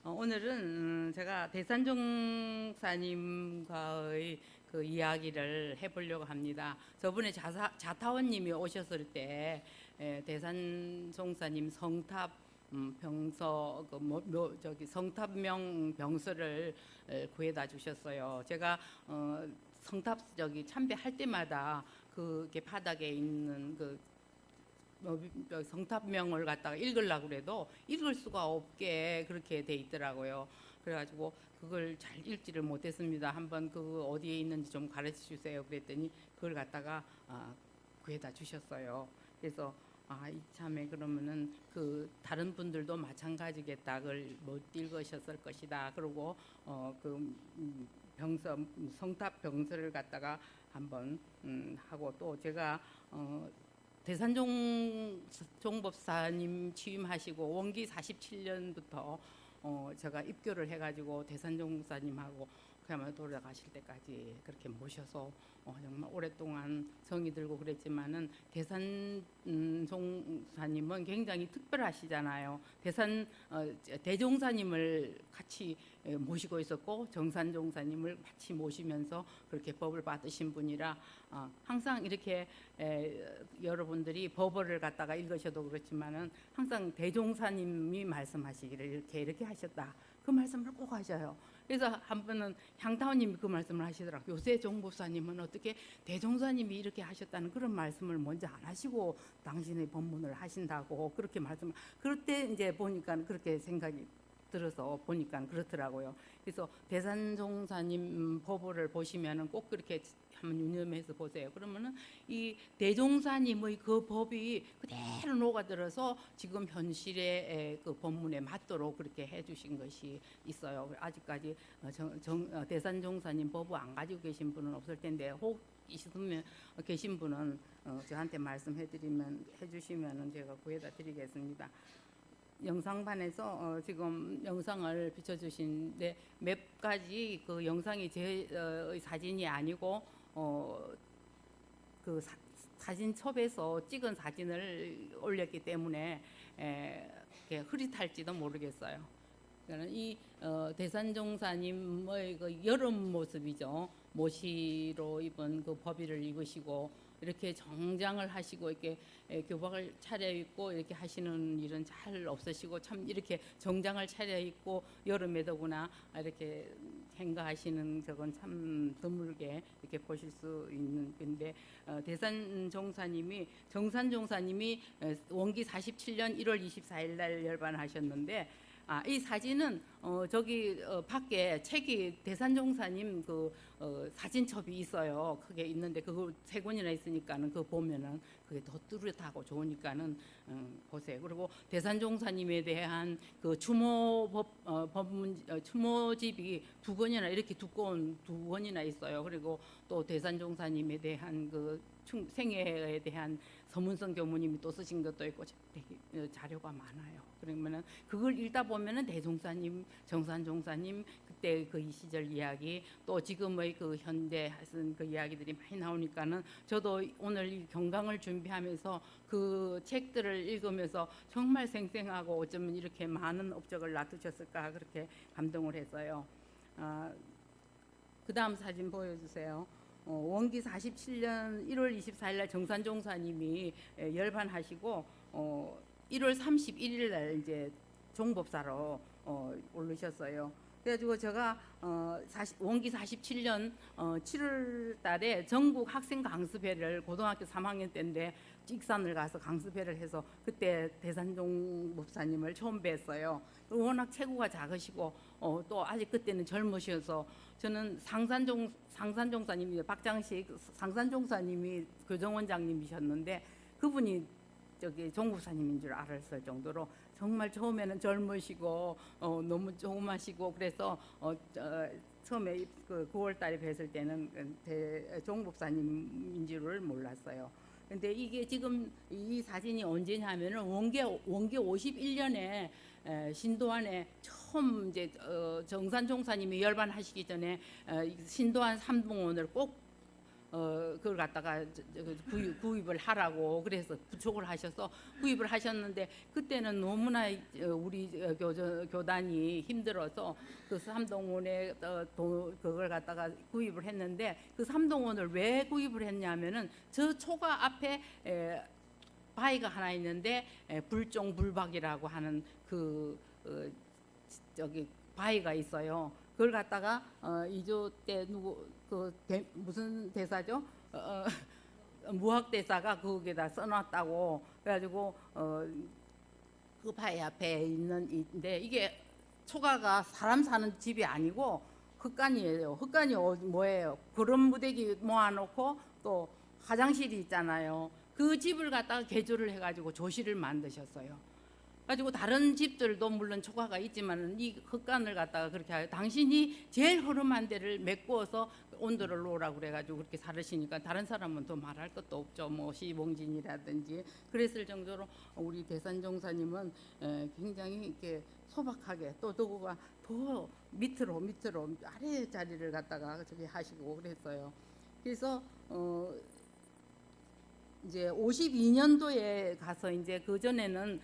오늘은 제가 대산종사님과의 그 이야기를 해보려고 합니다. 저번에 자타원님이 오셨을 때 대산종사님 성탑 병서 저기 성탑명 병서를 구해다 주셨어요. 제가 성탑 저기 참배할 때마다 그게 바닥에 있는 그 성탑명을 갖다가 읽으려고 그래도 읽을 수가 없게 그렇게 돼 있더라고요. 그래가지고 그걸 잘 읽지를 못했습니다. 한번 그 어디에 있는지 좀 가르쳐 주세요. 그랬더니 그걸 갖다가 구해다 주셨어요. 그래서 이참에 그러면은 그 다른 분들도 마찬가지겠다. 그걸 못 읽으셨을 것이다. 그리고 그 병서 성탑 병서를 갖다가 한번 하고 또 제가 대산종 종법사님 취임하시고 원기 47년부터 제가 입교를 해가지고 대산종사님하고 그야말로 돌아가실 때까지 그렇게 모셔서 정말 오랫동안 정이 들고 그랬지만은 대산종사님은 굉장히 특별하시잖아요. 대종사님을 같이 모시고 있었고 정산종사님을 같이 모시면서 그렇게 법을 받으신 분이라 항상 이렇게 여러분들이 법어를 갖다가 읽으셔도 그렇지만은 항상 대종사님이 말씀하시기를 이렇게 하셨다. 그 말씀을 꼭 하셔요. 그래서 한 번은 향타오님이 그 말씀을 하시더라고요. 요새 종법사님은 어떻게 대종사님이 이렇게 하셨다는 그런 말씀을 먼저 안 하시고 당신의 법문을 하신다고 그렇게 말씀. 그럴 때 이제 보니까 그렇게 생각이 들어서 보니까 그렇더라고요. 그래서 대산종사님 법어를 보시면은 꼭 그렇게 한번 유념해서 보세요. 그러면은 이 대종사님의 그 법이 그대로 녹아들어서 지금 현실의 그 법문에 맞도록 그렇게 해주신 것이 있어요. 아직까지 대산종사님 법을 안 가지고 계신 분은 없을 텐데 혹 있으면 계신 분은 저한테 말씀해드리면 해주시면은 제가 구해다 드리겠습니다. 영상판에서 지금 영상을 비춰주신데 몇 가지 그 영상이 제 사진이 아니고 그 사진첩에서 찍은 사진을 올렸기 때문에 흐릿할지도 모르겠어요. 이 대산종사님의 그 여름 모습이죠. 모시로 입은 그 법의를 입으시고 이렇게 정장을 하시고 이렇게 교박을 차려입고 이렇게 하시는 일은 잘 없으시고 참 이렇게 정장을 차려입고 여름에 더구나 이렇게 행가하시는 저건 참 드물게 이렇게 보실 수 있는 건데 대산종사님이 정산종사님이 원기 47년 1월 24일 날 열반하셨는데 이 사진은 저기 밖에 책이 대산종사님 그 사진첩이 있어요. 크게 있는데 그거 3권이나 있으니까는 그거 보면은 그게 더 뚜렷하고 좋으니까는 보세요. 그리고 대산종사님에 대한 그 법문 추모집이 2권이나 이렇게 두꺼운 2권이나 있어요. 그리고 또 대산종사님에 대한 그 생애에 대한 서문성 교무님이 또 쓰신 것도 있고 자료가 많아요. 그러면은 그걸 읽다 보면은 대종사님, 정산종사님 그때 그 이 시절 이야기 또 지금의 그 현대 쓴 그 이야기들이 많이 나오니까는 저도 오늘 이 경강을 준비하면서 그 책들을 읽으면서 정말 생생하고 어쩌면 이렇게 많은 업적을 놔두셨을까 그렇게 감동을 했어요. 그 다음 사진 보여주세요. 원기 47년 1월 24일 날 정산종사님이 열반하시고 1월 31일 날 이제 종법사로 오르셨어요. 그래가지고 제가 원기 47년 7월 달에 전국 학생 강습회를 고등학교 3학년 때인데 익산을 가서 강습회를 해서 그때 대산종 법사님을 처음 뵀어요. 워낙 체구가 작으시고 또 아직 그때는 젊으셔서 저는 상산종사님이 박장식 상산종사님이 교정원장님이셨는데 그분이 저기 종법사님인 줄 알았을 정도로 정말 처음에는 젊으시고 너무 조그마시고 그래서 처음에 그 9월 달에 뵀을 때는 종법사님인 줄을 몰랐어요. 근데 이게 지금 이 사진이 언제냐면은 원기 51년에 신도안에 처음 이제 정산종사님이 열반하시기 전에 신도안 삼봉원을 꼭 그걸 갖다가 구입을 하라고 그래서 부촉을 하셔서 구입을 하셨는데 그때는 너무나 우리 교단이 힘들어서 그 삼동원에 그걸 갖다가 구입을 했는데 그 삼동원을 왜 구입을 했냐면은 저 초가 앞에 바위가 하나 있는데 불종불박이라고 하는 저기 바위가 있어요. 그걸 갖다가 이조 때 무슨 대사죠? 무학 대사가 거기에다 써놨다고 그래가지고 그 바위 앞에 있는데 이게 초가가 사람 사는 집이 아니고 흙간이에요. 흙간이 뭐예요? 그런 무대기 모아놓고 또 화장실이 있잖아요. 그 집을 갖다가 개조를 해가지고 조실을 만드셨어요. 가지고 다른 집들도 물론 초가가 있지만 이 흙간을 갖다가 그렇게 하여 당신이 제일 허름한 데를 메꾸어서 온도를 놓으라고 그래가지고 그렇게 살으시니까 다른 사람은 더 말할 것도 없죠. 뭐 시봉진이라든지 그랬을 정도로 우리 대산종사님은 굉장히 이렇게 소박하게 또 누구가 더 밑으로 아래 자리를 갖다가 저기 하시고 그랬어요. 그래서 이제 52년도에 가서 이제 그 전에는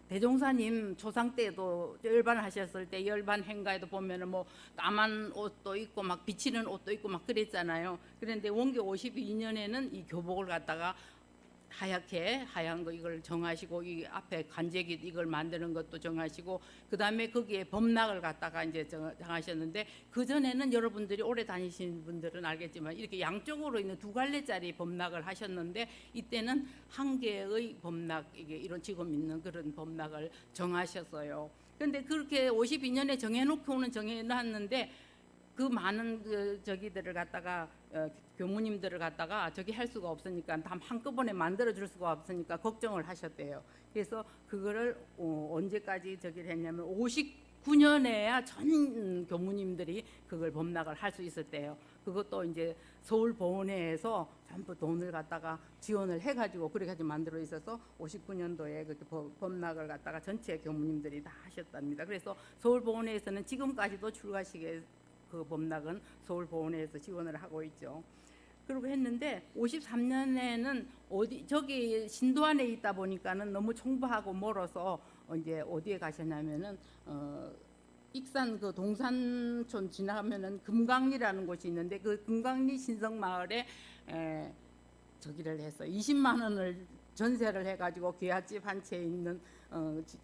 대종사님 초상 때도 열반하셨을 때 열반 행가에도 보면은 뭐 까만 옷도 입고 막 비치는 옷도 입고 막 그랬잖아요. 그런데 원교 52년에는 이 교복을 갖다가 하얗게 하얀 거 이걸 정하시고 이 앞에 간제기 이걸 만드는 것도 정하시고 그 다음에 거기에 범락을 갖다가 이제 정하셨는데 그 전에는 여러분들이 오래 다니신 분들은 알겠지만 이렇게 양쪽으로 있는 두 갈래짜리 범락을 하셨는데 이때는 한 개의 범락 이게 이런 지금 있는 그런 범락을 정하셨어요. 그런데 그렇게 52년에 정해놓고는 정해놨는데 그 많은 저기들을 갖다가 교무님들을 갖다가 저기 할 수가 없으니까 다 한꺼번에 만들어 줄 수가 없으니까 걱정을 하셨대요. 그래서 그거를 언제까지 저기를 했냐면 59년에야 전 교무님들이 그걸 범락을 할 수 있었대요. 그것도 이제 서울보훈회에서 전부 돈을 갖다가 지원을 해가지고 그래가지고 만들어 있어서 59년도에 그렇게 범락을 갖다가 전체 교무님들이 다 하셨답니다. 그래서 서울보훈회에서는 지금까지도 출가식에 그 범락은 서울보훈회에서 지원을 하고 있죠. 그러고 했는데 53년에는 저기 신도안에 있다 보니까는 너무 청부하고 멀어서 이제 어디에 가셨냐면은 익산 그 동산촌 지나가면은 금강리라는 곳이 있는데 그 금강리 신성마을에 저기를 해서 20만 원을 전세를 해가지고 귀갓집 한 채 있는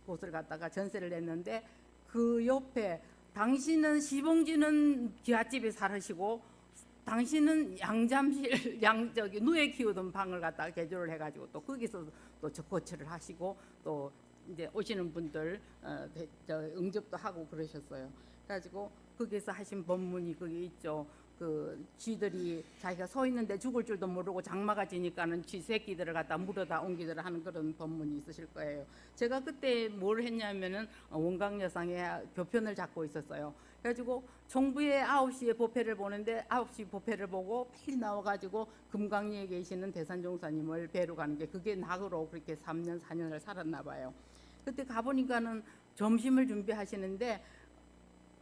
곳을 갖다가 전세를 냈는데 그 옆에 당신은 시봉지는 귀갓집에 살으시고 당신은 양잠실 저기 누에 키우던 방을 갖다가 개조를 해가지고 또 거기서 또 적거치를 하시고 또 이제 오시는 분들 응접도 하고 그러셨어요. 그래가지고 거기서 하신 법문이 거기 있죠. 그 쥐들이 자기가 서 있는데 죽을 줄도 모르고 장마가 지니까는 쥐 새끼들을 갖다 물어다 옮기더라 하는 그런 법문이 있으실 거예요. 제가 그때 뭘 했냐면은 원광여상의 교편을 잡고 있었어요. 그래가지고 정부에 9시에 법회를 보는데 9시 법회를 보고 매일 나와가지고 금강리에 계시는 대산종사님을 뵈러 가는 게 그게 낙으로 그렇게 3년 4년을 살았나 봐요. 그때 가보니까는 점심을 준비하시는데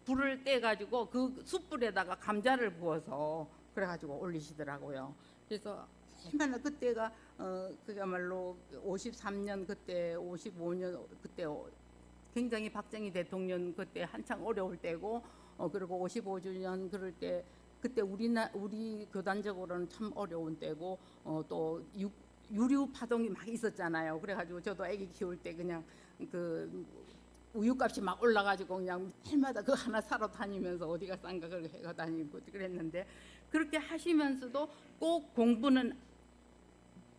불을 떼가지고 그 숯불에다가 감자를 구워서 그래가지고 올리시더라고요. 그래서 얼마나 그때가 그야말로 53년 그때 55년 그때 굉장히 박정희 대통령 그때 한창 어려울 때고 그리고 55주년 그럴 때 그때 우리 교단적으로는 참 어려운 때고 또 유류 파동이 막 있었잖아요. 그래가지고 저도 아기 키울 때 그냥 그 우유값이 막 올라가지고 그냥 해마다 그거 하나 사러 다니면서 어디가 싼가 그렇게 해가 다니고 그랬는데 그렇게 하시면서도 꼭 공부는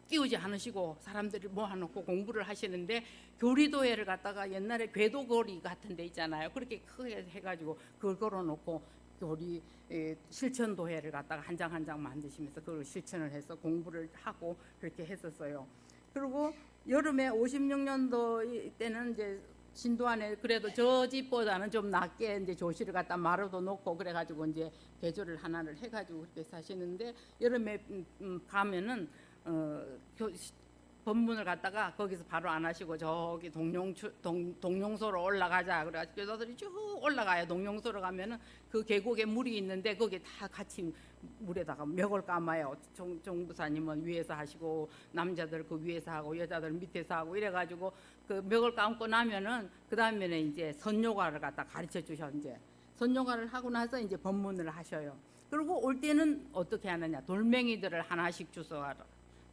끼우지 않으시고 사람들이 모아놓고 공부를 하시는데 교리도회를 갖다가 옛날에 궤도거리 같은 데 있잖아요. 그렇게 크게 해가지고 그걸 걸어놓고 교리 실천도회를 갖다가 한 장 한 장 만드시면서 그걸 실천을 해서 공부를 하고 그렇게 했었어요. 그리고 여름에 56년도 때는 이제 신도안에 그래도 저 집보다는 좀 낮게 이제 조실을 갖다 마루도 놓고 그래가지고 이제 개조를 하나를 해가지고 그렇게 사시는데 여름에 가면은 법문을 갖다가 거기서 바로 안 하시고 저기 동룡소로 올라가자 그래가지고 교사들이 쭉 올라가요. 동룡소로 가면은 그 계곡에 물이 있는데 거기 다 같이 물에다가 멱을 감아요. 종부사님은 위에서 하시고 남자들 그 위에서 하고 여자들 밑에서 하고 이래가지고 그 멱을 감고 나면은 그 다음에는 이제 선요가를 갖다 가르쳐 주셔. 이제 선요가를 하고 나서 이제 법문을 하셔요. 그리고 올 때는 어떻게 하느냐, 돌멩이들을 하나씩 주워라.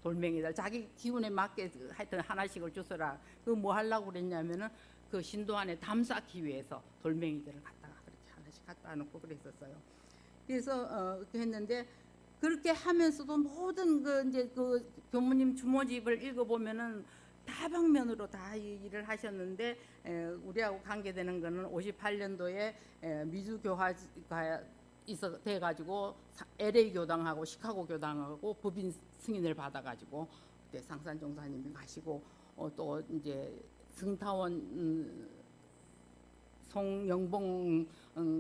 돌멩이들 자기 기운에 맞게 하여튼 하나씩을 주워라. 그 뭐 하려고 그랬냐면은 그 신도 안에 담 쌓기 위해서 돌멩이들을 갖다가 그렇게 하나씩 갖다 놓고 그랬었어요. 그래서 그렇게 했는데, 그렇게 하면서도 모든 그 이제 그 교무님 주모집을 읽어보면은 다방면으로 다 일을 하셨는데, 우리하고 관계되는 거는 58년도에 미주교화가 돼가지고 LA 교당하고 시카고 교당하고 법인 승인을 받아가지고 그때 상산 종사님이 가시고, 또 이제 승타원 송영봉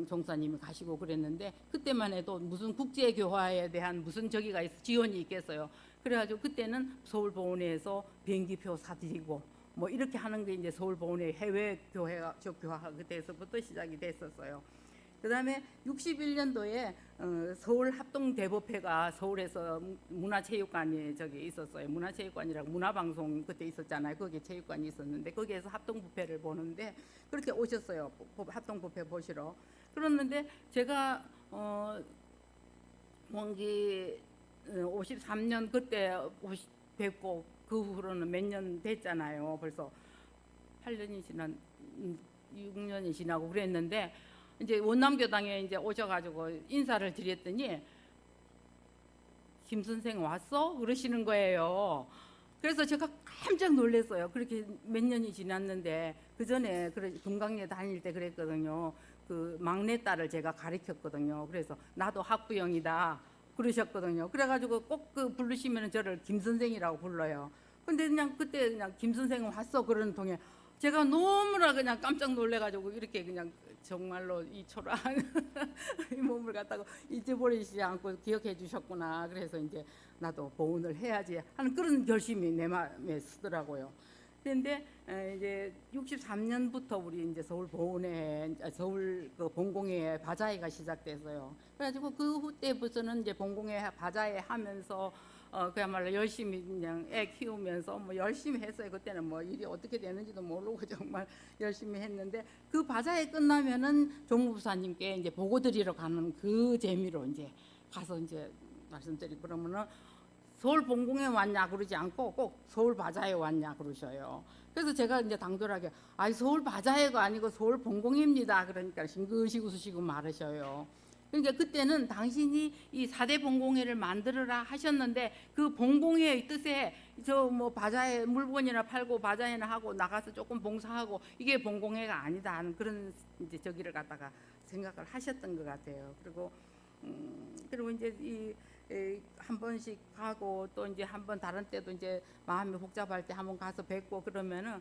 종사님이 가시고 그랬는데, 그때만 해도 무슨 국제교화에 대한 무슨 저기가 지원이 있겠어요. 그래가지고 그때는 서울보훈회에서 비행기표 사드리고 뭐 이렇게 하는 게 이제 서울보훈회 해외 교회가 그때서부터 시작이 됐었어요. 그 다음에 61년도에 서울합동대법회가 서울에서 문화체육관이 저기 있었어요. 문화체육관이라고 문화방송 그때 있었잖아요. 거기에 체육관이 있었는데 거기에서 합동부패를 보는데 그렇게 오셨어요. 합동부패 보시러. 그랬는데 제가 원기 53년 그때 뵙고 그 후로는 몇 년 됐잖아요. 벌써 8년이 지난 6년이 지나고 그랬는데, 이제 원남교당에 이제 오셔가지고 인사를 드렸더니 김 선생 왔어? 그러시는 거예요. 그래서 제가 깜짝 놀랐어요. 그렇게 몇 년이 지났는데, 그 전에 금강에 다닐 때 그랬거든요. 그 막내딸을 제가 가르쳤거든요. 그래서 나도 학부형이다 그러셨거든요. 그래가지고 꼭 그 부르시면 저를 김 선생이라고 불러요. 근데 그냥 그때 그냥 김 선생 왔어 그러는 통에 제가 너무나 그냥 깜짝 놀래가지고 이렇게 그냥 정말로 이 초라한 이 몸을 갖다가 잊어버리지 않고 기억해 주셨구나. 그래서 이제 나도 보훈을 해야지 하는 그런 결심이 내 마음에 쓰더라고요. 그런데 이제 63년부터 우리 이제 서울 보훈회, 서울 그 본공회 바자회가 시작됐어요. 그래가지고 그 후때부터는 이제 본공회 바자회 하면서 그야말로 열심히 그냥 애 키우면서 뭐 열심히 했어요. 그때는 뭐 일이 어떻게 되는지도 모르고 정말 열심히 했는데, 그 바자회 끝나면은 종무부사님께 이제 보고 드리러 가는 그 재미로 이제 가서 이제 말씀드리고, 그러면은 서울 본공에 왔냐 그러지 않고 꼭 서울 바자회에 왔냐 그러셔요. 그래서 제가 이제 당돌하게 아이 서울 바자회가 아니고 서울 본공입니다. 그러니까 싱긋이 웃으시고 말으셔요. 그러니까 그때는 당신이 이 4대 본공회를 만들어라 하셨는데, 그 본공회의 뜻에 저 뭐 바자회 물건이나 팔고 바자회나 하고 나가서 조금 봉사하고 이게 본공회가 아니다 하는 그런 이제 저기를 갖다가 생각을 하셨던 것 같아요. 그리고 이제 한 번씩 가고 또 이제 한 번 다른 때도 이제 마음이 복잡할 때 한 번 가서 뵙고 그러면은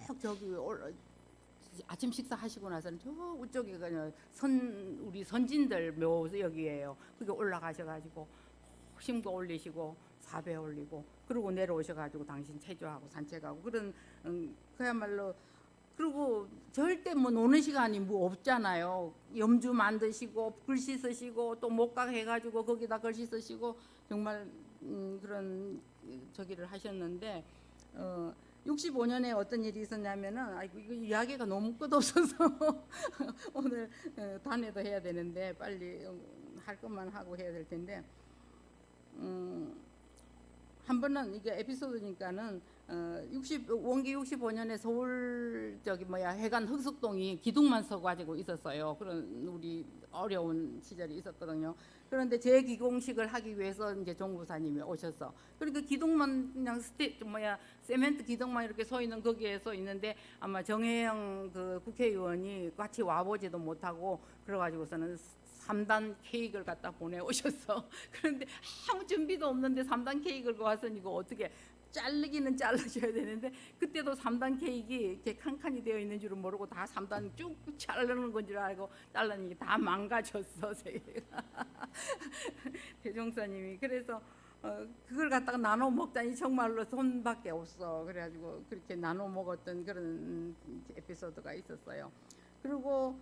꼭 저기 아침 식사하시고 나서는 저 우쪽에 그냥 우리 선진들 묘 여기에요. 그게 올라가셔가지고 심고 올리시고 사배 올리고 그러고 내려오셔가지고 당신 체조하고 산책하고 그런 그야말로. 그리고 절대 뭐 노는 시간이 뭐 없잖아요. 염주 만드시고 글씨 쓰시고 또 목각 해가지고 거기다 글씨 쓰시고 정말 그런 저기를 하셨는데, 65년에 어떤 일이 있었냐면은, 아이고 이거 이야기가 너무 끝없어서 오늘 단회도 해야 되는데 빨리 할 것만 하고 해야 될 텐데, 한 번은 이게 에피소드니까는 원기 65년에 서울 해관 흑석동이 기둥만 서가지고 있었어요. 그런 우리 어려운 시절이 있었거든요. 그런데 재기공식을 하기 위해서 이제 종부사님이 오셔서, 그러니까 기둥만 그냥 세멘트 기둥만 이렇게 서 있는 거기에 서 있는데, 아마 정혜영 그 국회의원이 같이 와보지도 못하고 그래가지고서는 3단 케이크를 갖다 보내오셨어. 그런데 아무 준비도 없는데 3단 케이크를 와서 이거 어떻게 자르기는 잘라줘야 되는데, 그때도 3단 케이크 이렇게 칸칸이 되어 있는 줄은 모르고 다 3단 쭉 자르는 건 줄 알고 잘라니 다 망가졌어. 대종사님이. 그래서 그걸 갖다가 나눠 먹다니 정말로 손밖에 없어. 그래가지고 그렇게 나눠 먹었던 그런 에피소드가 있었어요. 그리고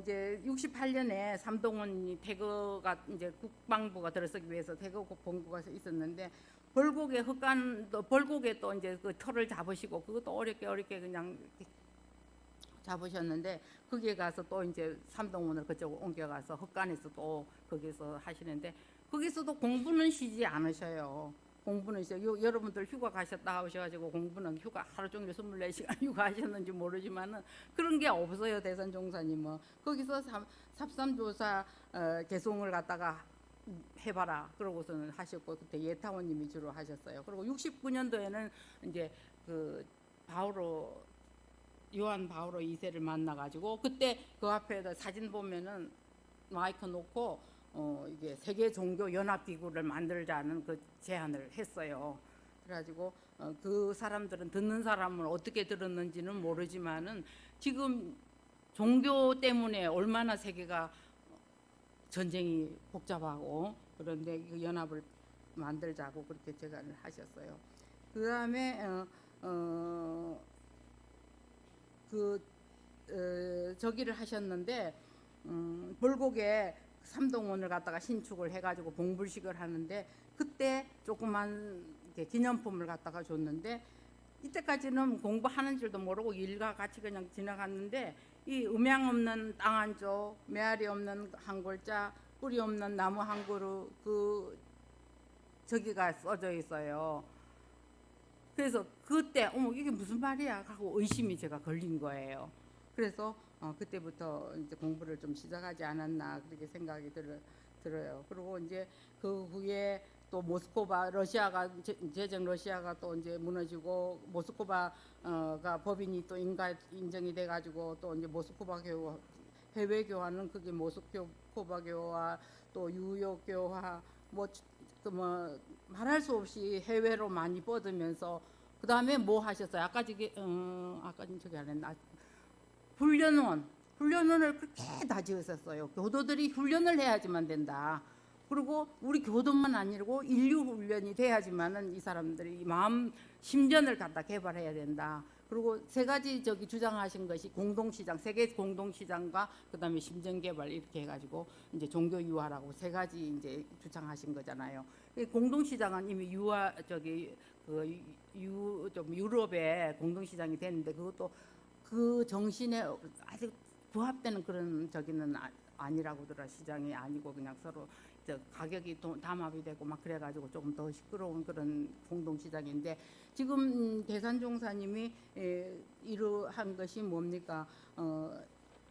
이제 68년에 삼동원이 태거가 이제 국방부가 들어서기 위해서 태거 본부가 있었는데 벌곡에 또 이제 그 털을 잡으시고 그것도 어렵게 그냥 잡으셨는데 거기에 가서 또 이제 삼동원을 그쪽으로 옮겨가서 흑간에서 또 거기서 하시는데 거기서도 공부는 쉬지 않으셔요. 공부는 여러분들 휴가 가셨다 하셔가지고 공부는 휴가 하루 종일 24시간 휴가 하셨는지 모르지만은 그런 게 없어요. 대산종사님은 거기서 삽삼조사 개송을 갖다가 해봐라 그러고서는 하셨고 그때 예타원님이 주로 하셨어요. 그리고 69년도에는 이제 그 요한 바오로 2세를 만나가지고 그때 그 앞에다 사진 보면은 마이크 놓고 이게 세계 종교 연합 기구를 만들자는 그 제안을 했어요. 그래가지고 그 사람들은 듣는 사람은 어떻게 들었는지는 모르지만은 지금 종교 때문에 얼마나 세계가 전쟁이 복잡하고 그런데 그 연합을 만들자고 그렇게 제안을 하셨어요. 그 다음에 저기를 하셨는데 벌곡에 삼동원을 갖다가 신축을 해가지고 봉불식을 하는데 그때 조그만 기념품을 갖다가 줬는데 이때까지는 공부하는 줄도 모르고 일과 같이 그냥 지나갔는데 이 음양 없는 땅 한 쪽, 메아리 없는 한 골자, 뿌리 없는 나무 한 그루 저기가 써져 있어요. 그래서 그때 어머 이게 무슨 말이야 하고 의심이 제가 걸린 거예요. 그래서 그때부터 이제 공부를 좀 시작하지 않았나 그렇게 생각이 들어요. 그리고 이제 그 후에 또 모스크바 러시아가 제정 러시아가 또 이제 무너지고 모스크바가 법인이 또 인정이 돼가지고 또 이제 모스크바 교화 해외 교화는 그게 모스크바 교화 또 뉴욕 교화 뭐 말할 수 없이 해외로 많이 뻗으면서 그 다음에 뭐 하셨어요? 아까 저기 안 했나? 훈련원을 그렇게 다 지었었어요. 교도들이 훈련을 해야지만 된다. 그리고 우리 교도만 아니고 인류 훈련이 돼야지만은 이 사람들이 마음 심전을 갖다 개발해야 된다. 그리고 세 가지 저기 주장하신 것이 공동시장, 세계 공동시장과 그다음에 심전개발 이렇게 해가지고 이제 종교 유화라고 세 가지 이제 주장하신 거잖아요. 공동시장은 이미 좀 유럽의 공동시장이 됐는데 그것도 그 정신에 아직 부합되는 그런 저기는 아니라고더라. 시장이 아니고 그냥 서로 가격이 담합이 되고 막 그래가지고 조금 더 시끄러운 그런 공동시장인데 지금 대산종사님이 이루한 것이 뭡니까?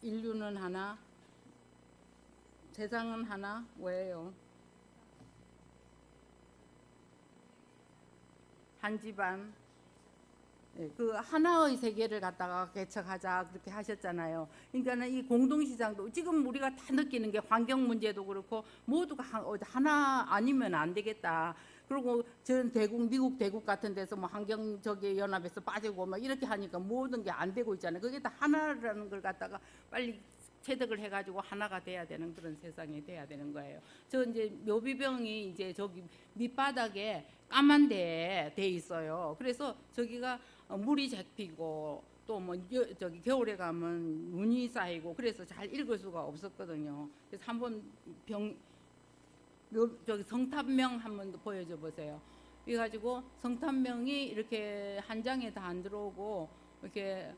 인류는 하나, 세상은 하나, 뭐예요? 한 집안. 그 하나의 세계를 갖다가 개척하자 그렇게 하셨잖아요. 그러니까는 이 공동시장도 지금 우리가 다 느끼는 게 환경 문제도 그렇고 모두가 하나 아니면 안 되겠다. 그리고 전 미국 대국 같은 데서 뭐 환경 저기 연합에서 빠지고 막 이렇게 하니까 모든 게 안 되고 있잖아요. 그게 다 하나라는 걸 갖다가 빨리 체득을 해가지고 하나가 돼야 되는 그런 세상이 돼야 되는 거예요. 저 이제 묘비병이 이제 저기 밑바닥에 까만 데에 돼 있어요. 그래서 저기가 물이 잡히고 또 뭐 저기 겨울에 가면 눈이 쌓이고 그래서 잘 읽을 수가 없었거든요. 그래서 한번 저기 성탑명 한번 보여줘 보세요. 그래가지고 성탑명이 이렇게 한 장에 다 안 들어오고 이렇게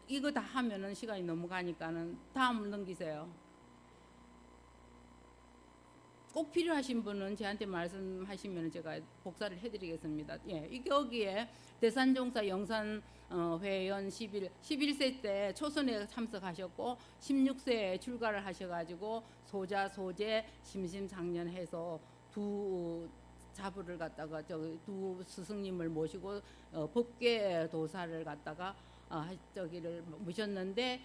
이거 다 하면은 시간이 넘어가니까는 다음 넘기세요. 꼭 필요하신 분은 저한테 말씀하시면 제가 복사를 해드리겠습니다. 예, 여기에 대산종사 영산회원 11세 때 초선에 참석하셨고 16세에 출가를 하셔가지고 소자, 소재, 심심상련해서 두 자부를 갖다가 두 스승님을 모시고 법계 도사를 갖다가 저기를 모셨는데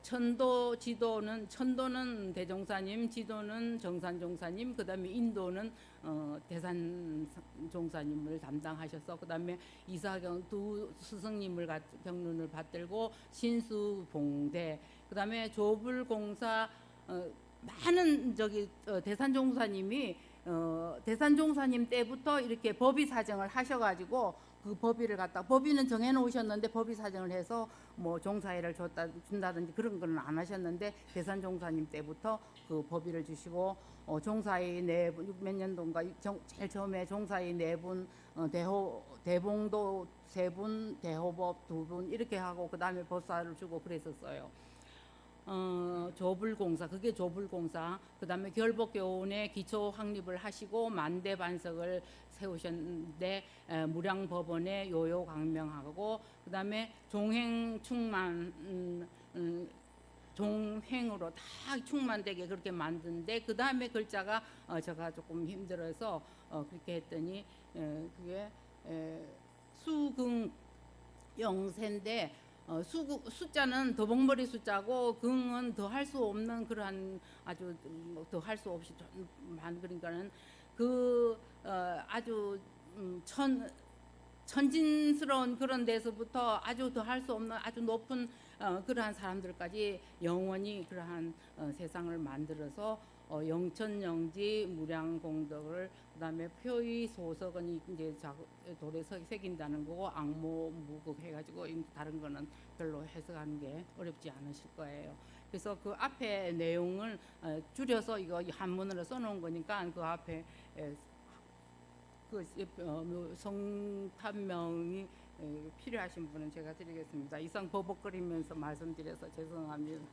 천도는 대종사님, 지도는 정산종사님, 그다음에 인도는 대산종사님을 담당하셔서 그다음에 이사경 두 스승님을 경륜을 받들고 신수봉대, 그다음에 조불공사 많은 저기 대산종사님이 대산종사님 때부터 이렇게 법의 사정을 하셔가지고 그 법의를 갖다 법의는 정해놓으셨는데 법의 사정을 해서 뭐 종사회를 준다든지 그런 거는 안 하셨는데 대산종사님 때부터 그 법의를 주시고 종사회 몇 년도인가 제일 처음에 종사회 4분, 대봉도 3분, 대호법 2분 이렇게 하고 그 다음에 법사를 주고 그랬었어요. 조불공사, 그게 조불공사. 그 다음에 결복교훈의 기초 확립을 하시고 만대 반석을 세우셨는데 무량법원의 요요강명하고 그 다음에 종행충만 종행으로 다 충만되게 그렇게 만드는데 그 다음에 글자가 제가 조금 힘들어서 그렇게 했더니 그게 수긍 영세인데 숫자는 더벅머리 숫자고 긍은 더 할 수 없는 그러한 아주 더 할 수 없이 그러니까는 그 아주 천진스러운 그런 데서부터 아주 더 할 수 없는 아주 높은 그러한 사람들까지 영원히 그러한 세상을 만들어서 영천영지 무량공덕을 그다음에 표의 소석은 이제 돌에 새긴다는 거고 악모 무극 해가지고 다른 거는 별로 해석하는 게 어렵지 않으실 거예요. 그래서 그 앞에 내용을 줄여서 이거 한문으로 써놓은 거니까 그 앞에 그 성탄명이 필요하신 분은 제가 드리겠습니다. 이상 버벅거리면서 말씀드려서 죄송합니다.